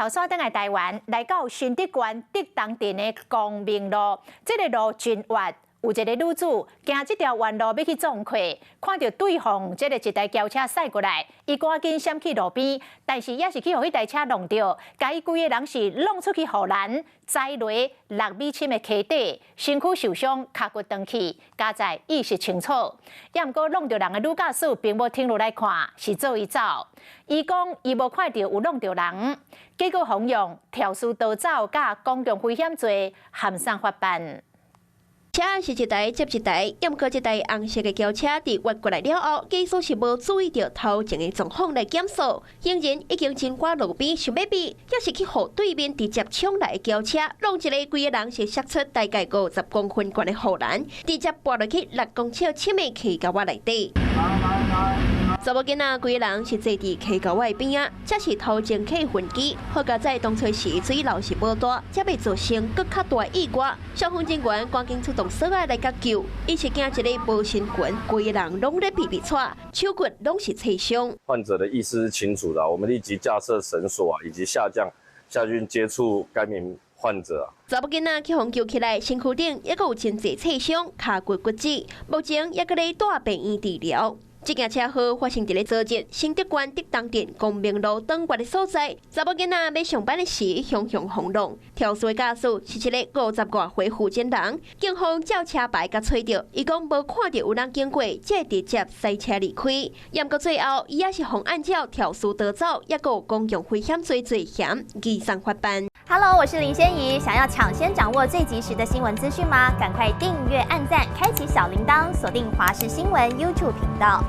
头山登来台湾，来到新德县德东镇的光明路，这个路真弯。有一个女子行这条弯路要去撞客，看到对方这个一台轿车驶过来，伊赶紧闪去路边，但是也是去互迄台车弄着，甲伊规个人是弄出去护栏，栽落6米深的溪底，身躯受伤，脚骨断去，加在意识清楚。也毋过弄着人的女驾驶并无停落来看，是做伊走。伊讲伊无看到有弄着人，结果方用肇事逃走甲公共危险罪函上法办。车是一台接一台，也毋过一台红色的轿车伫越过来了后，技术是无注意到头前的状况来减速，行人已经经过路边想要避，也是去互对面直接冲来的轿车，弄一个规个人是摔出大概50公分宽的护栏，直接拨落去6公尺深的溪沟内底。查某囡仔规个人是坐伫溪沟外边啊，这是头前客分机，好佳在当初时水流是无大，才袂造成更较大意外。消防人员赶紧出动锁仔来甲救，伊是惊一个无身拳，规个人拢咧皮喘，手骨拢是刺伤。患者的意识是清楚的，我们立即架设绳索以及下去接触该名患者。查某囡仔去互救起来，身躯顶也阁有真侪刺伤，脚骨骨折，目前也阁咧住病院治疗。这件车祸发生伫咧昨日新德县德东镇光明路东关的所在。查某囡仔要上班的时，向轰隆，肇事的驾驶是一个50多岁妇检人。警方照车牌甲找到，伊讲无看到有人经过，才直接驶车离开。也毋过最后，伊也是互按照肇事逃走，也有公共危险罪罪嫌，移送法办。Hello， 我是林仙怡。想要抢先掌握最及时的新闻资讯吗？赶快订阅、按赞、开启小铃铛，锁定华视新闻 YouTube 频道。